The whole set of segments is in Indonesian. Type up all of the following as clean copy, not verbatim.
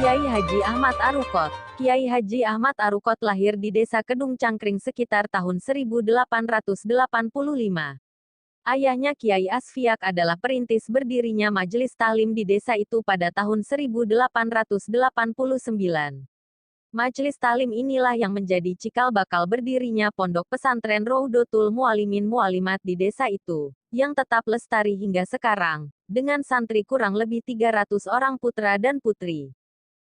Kiai Haji Ahmad Arukot. Kiai Haji Ahmad Arukot lahir di Desa Kedung Cangkring sekitar tahun 1885. Ayahnya Kiai Asfiak adalah perintis berdirinya majelis taklim di desa itu pada tahun 1889. Majelis taklim inilah yang menjadi cikal bakal berdirinya pondok pesantren Rohdotul Mualimin Mualimat di desa itu, yang tetap lestari hingga sekarang, dengan santri kurang lebih 300 orang putra dan putri.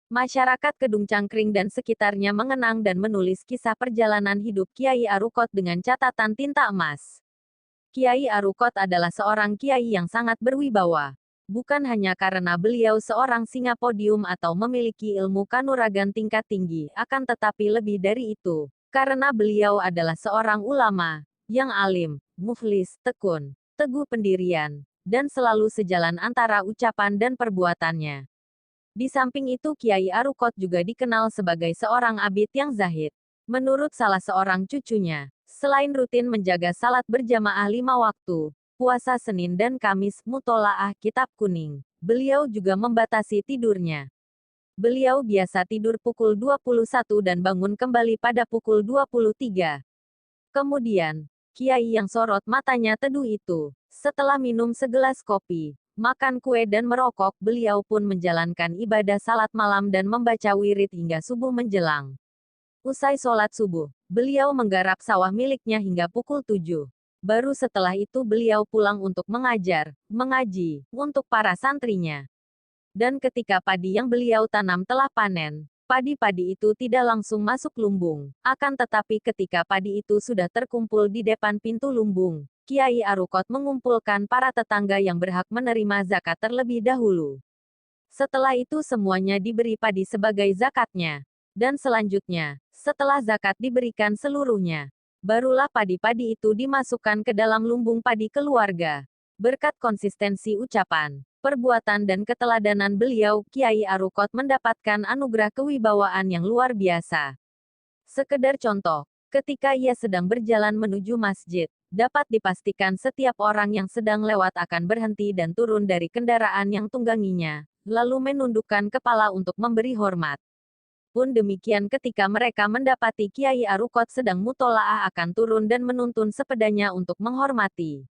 Masyarakat Kedung Cangkring dan sekitarnya mengenang dan menulis kisah perjalanan hidup Kiai Arukot dengan catatan tinta emas. Kiai Arukot adalah seorang kiai yang sangat berwibawa. Bukan hanya karena beliau seorang singa podium atau memiliki ilmu kanuragan tingkat tinggi, akan tetapi lebih dari itu, karena beliau adalah seorang ulama, yang alim, muflis, tekun, teguh pendirian, dan selalu sejalan antara ucapan dan perbuatannya. Di samping itu Kiai Arukot juga dikenal sebagai seorang abid yang zahid. Menurut salah seorang cucunya, selain rutin menjaga salat berjamaah 5 waktu, puasa Senin dan Kamis, mutolaah kitab kuning, beliau juga membatasi tidurnya. Beliau biasa tidur pukul 21 dan bangun kembali pada pukul 23. Kemudian, Kiai yang sorot matanya teduh itu, setelah minum segelas kopi, makan kue dan merokok, beliau pun menjalankan ibadah salat malam dan membaca wirid hingga subuh menjelang. Usai sholat subuh, beliau menggarap sawah miliknya hingga pukul 7. Baru setelah itu beliau pulang untuk mengajar, mengaji, untuk para santrinya. Dan ketika padi yang beliau tanam telah panen, padi-padi itu tidak langsung masuk lumbung. Akan tetapi ketika padi itu sudah terkumpul di depan pintu lumbung, Kiai Arukot mengumpulkan para tetangga yang berhak menerima zakat terlebih dahulu. Setelah itu semuanya diberi padi sebagai zakatnya. Dan selanjutnya, setelah zakat diberikan seluruhnya, barulah padi-padi itu dimasukkan ke dalam lumbung padi keluarga. Berkat konsistensi ucapan, perbuatan dan keteladanan beliau, Kiai Arukot mendapatkan anugerah kewibawaan yang luar biasa. Sekedar contoh, ketika ia sedang berjalan menuju masjid, dapat dipastikan setiap orang yang sedang lewat akan berhenti dan turun dari kendaraan yang tungganginya, lalu menundukkan kepala untuk memberi hormat. Pun demikian ketika mereka mendapati Kiai Arukot sedang mutolaah akan turun dan menuntun sepedanya untuk menghormati.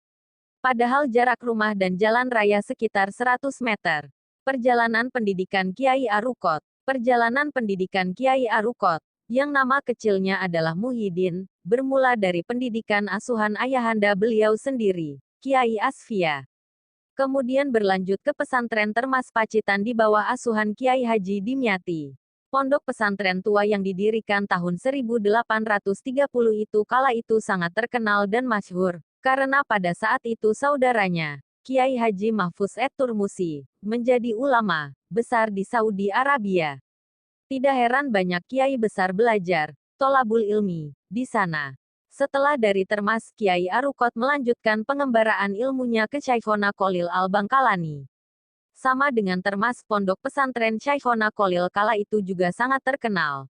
Padahal jarak rumah dan jalan raya sekitar 100 meter. Perjalanan pendidikan Kiai Arukot. Perjalanan pendidikan Kiai Arukot, yang nama kecilnya adalah Muhyiddin, bermula dari pendidikan asuhan ayahanda beliau sendiri, Kiai Asfia. Kemudian berlanjut ke pesantren Termas Pacitan di bawah asuhan Kiai Haji Dimyati. Pondok pesantren tua yang didirikan tahun 1830 itu kala itu sangat terkenal dan masyhur, karena pada saat itu saudaranya, Kiai Haji Mahfuz et-Turmusi, menjadi ulama besar di Saudi Arabia. Tidak heran banyak kiai besar belajar, tolabul ilmi, di sana. Setelah dari Termas, Kiai Arukot melanjutkan pengembaraan ilmunya ke Syekhona Kholil Al-Bangkalani. Sama dengan Termas, pondok pesantren Syekhona Kholil kala itu juga sangat terkenal.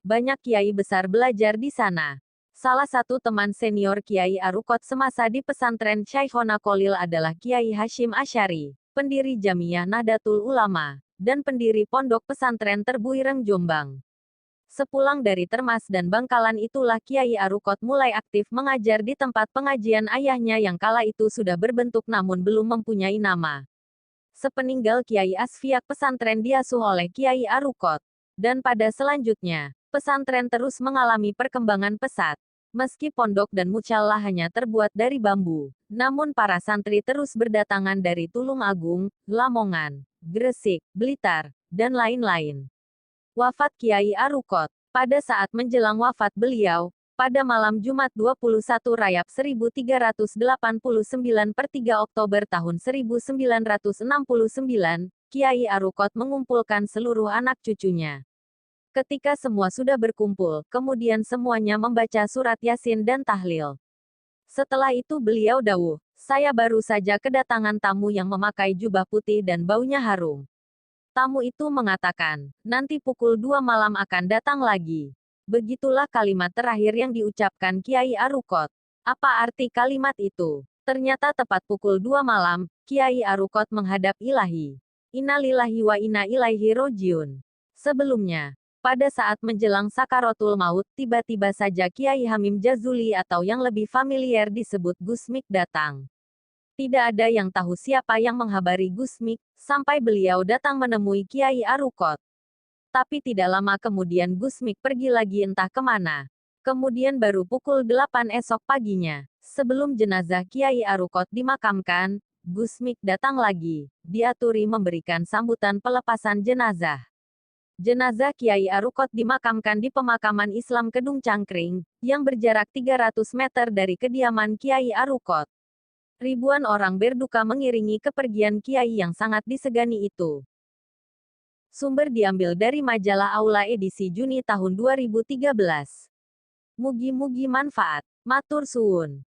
Banyak kiai besar belajar di sana. Salah satu teman senior Kiai Arukot semasa di pesantren Syekhona Kholil adalah Kiai Hashim Asy'ari, pendiri Jamiah Nahdlatul Ulama, dan pendiri pondok pesantren Terbuireng Jombang. Sepulang dari Termas dan Bangkalan itulah Kiai Arukot mulai aktif mengajar di tempat pengajian ayahnya yang kala itu sudah berbentuk namun belum mempunyai nama. Sepeninggal Kiai Asfiak pesantren diasuh oleh Kiai Arukot. Dan pada selanjutnya, pesantren terus mengalami perkembangan pesat. Meski pondok dan mucalla hanya terbuat dari bambu, namun para santri terus berdatangan dari Tulung Agung, Lamongan, Gresik, Blitar, dan lain-lain. Wafat Kiai Arukot. Pada saat menjelang wafat beliau, pada malam Jumat 21 Rajab 1389 per 3 Oktober tahun 1969, Kiai Arukot mengumpulkan seluruh anak cucunya. Ketika semua sudah berkumpul, kemudian semuanya membaca surat Yasin dan tahlil. Setelah itu beliau dawuh, "Saya baru saja kedatangan tamu yang memakai jubah putih dan baunya harum." Tamu itu mengatakan, "Nanti pukul 2 malam akan datang lagi." Begitulah kalimat terakhir yang diucapkan Kiai Arukot. Apa arti kalimat itu? Ternyata tepat pukul 2 malam, Kiai Arukot menghadap Ilahi. Innalillahi wa inna ilaihi rojiun. Sebelumnya, pada saat menjelang Sakaratul Maut, tiba-tiba saja Kiai Hamim Jazuli atau yang lebih familiar disebut Gusmik datang. Tidak ada yang tahu siapa yang menghabari Gusmik, sampai beliau datang menemui Kiai Arukot. Tapi tidak lama kemudian Gusmik pergi lagi entah kemana. Kemudian baru pukul 8 esok paginya, sebelum jenazah Kiai Arukot dimakamkan, Gusmik datang lagi, diaturi memberikan sambutan pelepasan jenazah. Jenazah Kiai Arukot dimakamkan di pemakaman Islam Kedung Cangkring, yang berjarak 300 meter dari kediaman Kiai Arukot. Ribuan orang berduka mengiringi kepergian Kiai yang sangat disegani itu. Sumber diambil dari majalah Aula edisi Juni tahun 2013. Mugi-mugi manfaat. Matur suwun.